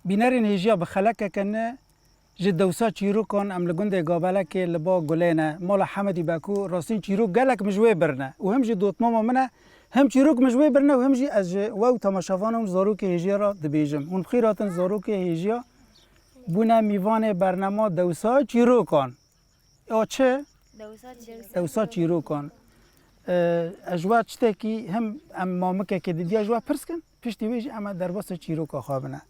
بینرین هیجیا بخلک کنه جدوسا چیرو کن ام لگنده قابله که لبا گلینه مال حمدی بکو راستین چیرو گلک مجوی برنه و هم جی دوت ماما منه هم چیروک مجوی برنه و هم جی از و تماشاوانم زاروک هیجیا را دبیجم اون خیراتن زاروک هیجیا بونه میوان برنامه دوسا چیرو کن یا چه دوسا چیرو کن اجوا چته کی هم ام مامکه که دیدی اجوا پرس کن پشتی ویج اما در باس چیرو کا خوابنه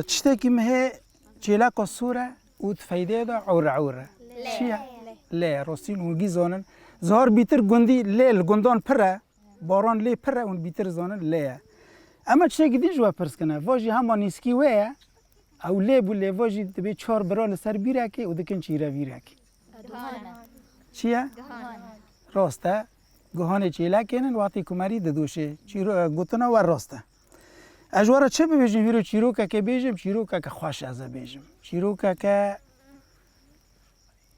چته کی مه چیلا کا سوره او فایده دا عوره چیه لا روسین اونگی زانن زهار بیتر گندی لیل گندان پره باران لی پره اون بیتر زانن لا اما چته کی دی جوا پرس کنه واجی هم نیسکی وه او لی بو لی واجی دبی چهار برال سر بیره کی او دکن چیره ویره کی چیه راسته گهانه چیله کنن وقتی کمری ددوشه چیرو گوتنا و راسته اجوارا چه ببیجم ویرو چیروکه که بیجم چیروکه که خوش از بیجم چیروکه که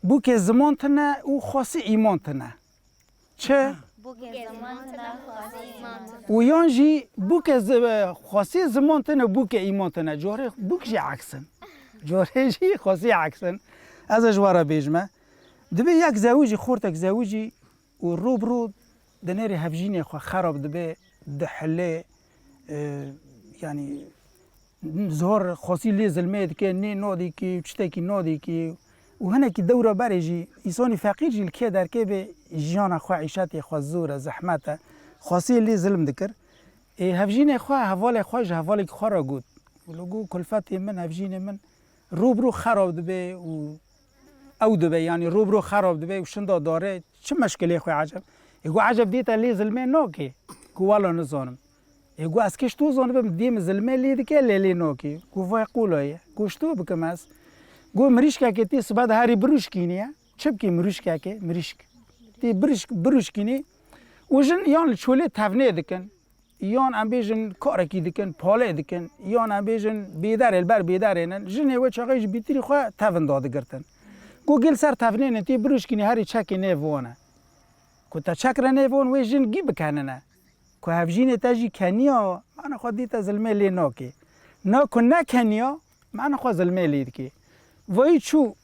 بو که زمان تنه او خاصی ایمان تنه چه؟ بو که زمان تنه خاصی ایمان تنه و یانجی بو که خاصی زمان تنه بو که ایمان تنه جوره بو که عکسن جوره جی خاصی عکسن از اجوارا بیجمه دبی یک زوجی خورتک زوجی و روبرو دنری هفجینی خو خراب دبی دحله يعني زهر خاصي لي زلمات كان ني نودي كي تشتكي نودي كي وهنا كي دوره بريجي انساني فقير جي الكي دار كي جيانا خو عيشاتي خو زوره زحمته خاصي لي زلم ذكر هفجيني خو حوالي خوج حوالي خرا قود ولو كلفتي من هفجيني من روبرو خراب دبي و او دبي يعني روبرو خراب دبي وشندا داره چه مشكله خو عجب يقول عجب ديتا لي زلمه نوكي كوالا نزانم يقول اسكش تو زون بم ديم زلمه لي دك لي نوكي كو فايقولو كوشتو بكماس قو مريشكا كتي سباد هاري بروشكينيا چبكي مريشكا كي مريشك تي بروشكيني وجن يان شولي تفني دكن يان ام بيجن كاركي دكن بالي دكن يان ام بيجن بيدار البر بيدارن جن و چاقيج بيتري خو تفن داد گرتن قو گل سر تفني نتي بروشكيني هاري چاكي نيفونه كنت چاكره نيفون و جن گي بكاننا که هفجین تاجی کنیا من خود دیت زلمه لی ناکی نا کنه کنیا من خود زلمه لید کی وای چو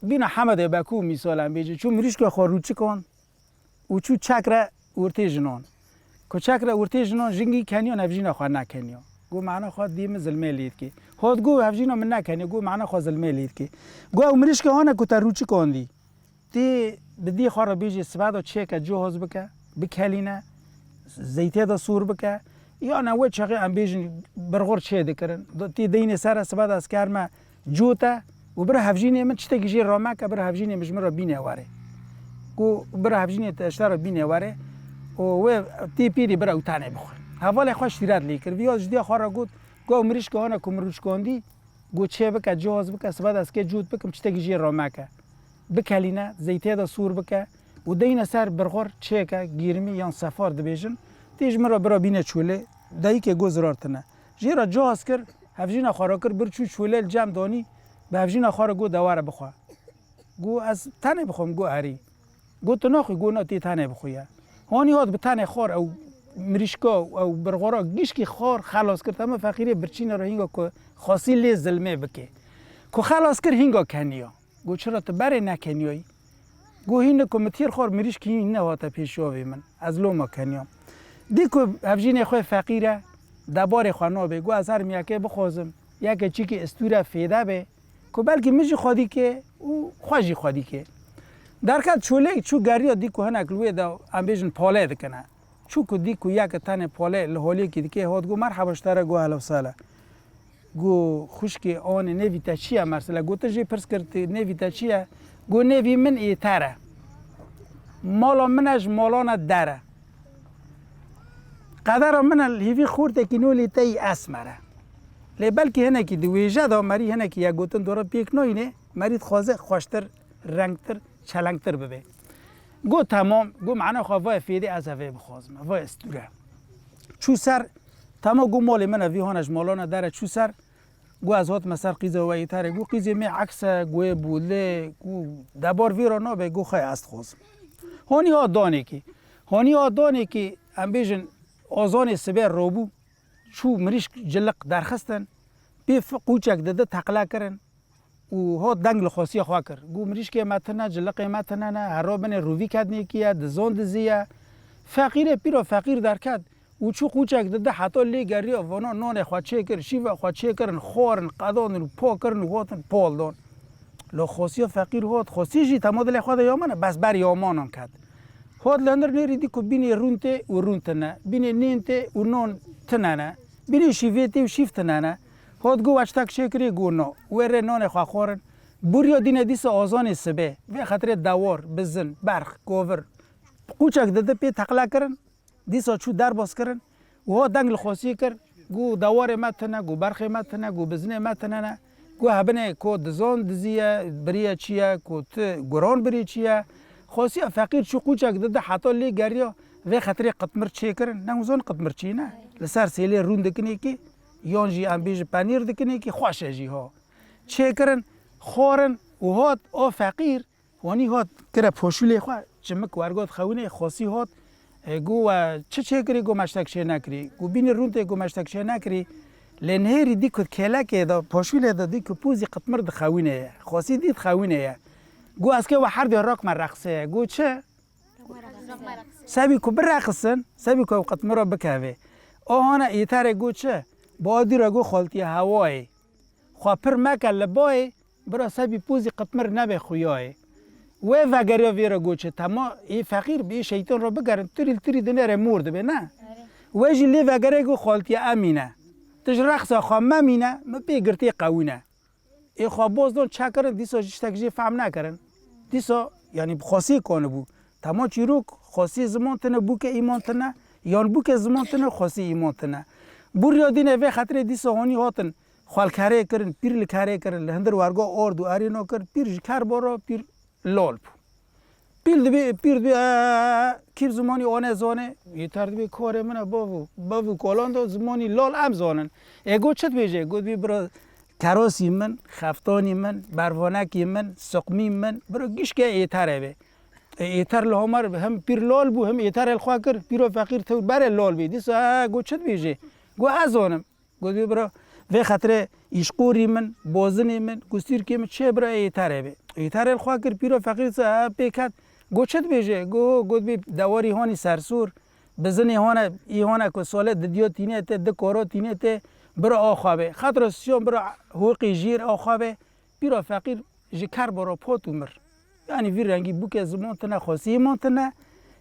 بینا حمد بکو مثلا بیجی چو مریش که خاروچی کن و چو چکره ورتی جنان که چکره ورتی جنان جنگی کنیا هفجین خود نکنیا گو معنا خود دیم زلمه لید کی خود گو هفجین من نکنیا گو معنا خود زلمه لید کی گو مریش که آنه که روچی کندی تی بدی خارا بیجی سبادا چه که جهاز بکه بکلینه زیته دا سور بکه یا نه چاقی ام بیجن برغور چه دکرن تی دین سر سباد از کرما جوتا و بر هفجینی من چته گیجی رامه که بر هفجینی مجمع را بینه واره کو بر هفجینی تشتر را بینه واره و تی پیری بر اوتانه بخور حواله خوش تیراد لیکر ویاز جدی خورا گود گو مریش که آنها کمروش کندی گو چه بکه جهاز بکه سباد از که جود بکم چته گیجی رامه که بکلینه زیته دا سور بکه و دین سر برغور چه که گیرمی یا سفار دبیجن تیج مرا برا بینه چوله دایی که گذرارتنه جیرا جهاز کر هفجین خارا کر برچو چوله جمع دانی به هفجین خارا گو دواره بخواه گو از تنه بخوام گو هری گو تناخی گو ناتی تنه بخویه هانی هاد به تنه خار او مریشکا او برغورا گیشکی خار خلاص کرد اما فقیره برچین را هنگا که خاصی لی ظلمه بکه که خلاص کر هنگا کنیا گو چرا تبره نکنیایی گو هینه که متیر خار مریش که هینه واتا پیشاوی من از لوما کنیام دیکو هفجین خواه فقیره دبار خوانا به گو از هر میاکه بخوازم یکی چی که استوره فیده به که بلکه میجی خوادی که او خواجی خوادی که درکت چوله چو گریا دیکو هنک لوی دا امبیجن پاله دکنه چو که دیکو یک تن پاله لحالی که دیکه هاد گو مرحباشتره گو هلو ساله گو خوشکی آن نویتا چیه مرسله گو تجی پرس کرد نویتا چیه گو نوی من ایتره مالا منش مالان داره قدر من الهیوی خورده که نولی تایی اسمره لی بلکه هنه که دویجه دا مری هنه که یک گوتن داره پیک نوینه مرید خوازه خوشتر رنگتر چلنگتر ببه گو تمام گو معنا خواه وای فیده از اوه بخوازم وای استوره چو سر تمام گو مال من اوی هانش مالانه داره چو سر گو از هات مسر قیزه وایی تره گو قیزه می عکسه گوه بوله گو دبار ویرا نابه گو خواه است خوازم هانی ها دانه که هم بیجن آزان سبه روبو چو مریش جلق درخستن پی قوچک داده تقلا کرن و ها دنگ لخواسی خواه کر گو مریش که متنه جلقه متنه نه هر بنه روی کدنی کیه دزون دزیه فقیر پیرا فقیر در کد و چو قوچک داده حتی لی گری وانا نان خواه چه کر شیوه خواه چه کرن خورن قدانن و پا کرن و هاتن پال دان لخواسی فقیر هات خواسی جی تماد لی خواه یامانه بس بر یامانان کد هات لندر نیری دی که بینی رونته و رونتنه بینی نینته و نان تنه بینی شیویته و شیفتنه هات گو وچتک شکری گو نا وره نان خواه خورن بوریا دینه دیس آزان سبه و خطر دوار بزن برخ گوور قوچک داده پی تقلا کرن دیسا چو در باز کرن و ها دنگ لخواسی کر گو دوار متنه گو برخ متنه گو بزنه متنه گو هبنه کو دزان دزیه بریه چیه کو گران بریه چیه خاصی فقیر چو قوچک داده حتی لی گریا و خطر قطمر چه کرن نموزان قطمر چی نه لسر سیلی رون دکنی که یان جی ام بیج پنیر دکنی که خوشه جی ها چه کرن خورن و هات آ فقیر وانی هات کره پوشولی خواه چمک ورگات خوونه خاصی هات گو چه کری گو مشتک شه نکری گو بین رونته گو مشتک شه نکری لنهری دی که کلکه دا پوشولی دا دی که پوزی قطمر دا خوونه خاصی دید خوونه گو از که و هر دی راک من رقصه گو چه سبی که برقصن سبی که قطمر را بکوه آهانه ایتر گو چه بادی را گو خالتی هوای خواه پر مکل لبای برا سبی پوزی قطمر نبه خویای و وگریا ویرا گو چه تما ای فقیر به شیطان را بگرن تری دنیا مرد به نه و جی لی وگریا گو خالتی امینه تج رقصا خواه ممینه مپی گرتی قوینه ای خواه باز دون چه کرن دیسا جشتک جی فهم نکرن دیسا یعنی خاصی کنه بو تما چیروک خاصی زمان تنه بو که ایمان تنه یان بو که زمان تنه خاصی ایمان تنه بوریا دینه و خطر دیسا هانی هاتن خال کاره کرن پیر لکاره کرن لهندر ورگا آرد و آرینا کرن پیر جکر بارا پیر لال پو پیر دبی کیب زمانی آنه زانه یه تردبی کاره منه باو کالان دا زمانی لال ام زانن اگو چت بیجه گو بی برا کراسی من خفتانی من بروانکی من سقمی من برا گیشکه ایتره بی ایتر لهمر هم پیر لال بو هم ایتر الخوا کر پیرو فقیر تو بره لال بی دیسا گو چت بیجه گو ازانم گو بی برا و خطر ایشقوری من بازنی من گستیر که من چه برای ایتره بی ایتر الخوا کر پیرو فقیر سا پیکت گو چت بیجه گو بی دواری هانی سرسور بزنی هانه ای هانه که ساله ددیو تینه ته دکارا تینه ته برا آخوابه خطر سیام برا حقی جیر آخوابه پیرو فقیر جکر برا پاتو مر یعنی وی رنگی بوک زمان تنه خاصی ایمان تنه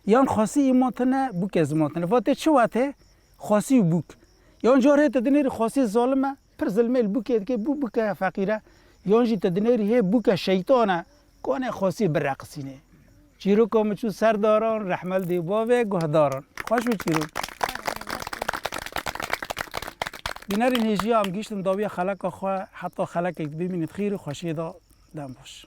یان خاصی ایمان تنه بوک زمان تنه فاته چه واته خاصی بوک یان جاره تدنیر خاصی ظالمه پر ظلمه البوکه که بوک فقیره یان جی تدنیر هی بوک شیطانه کانه خاصی برقصینه چیرو کامچو سرداران رحمل دیباوه گهداران خوش بی چیرو بینرین هیجی هم گیشتن داوی خلق خواه حتی خلق یک ببینید خیر خوشی دا دم باش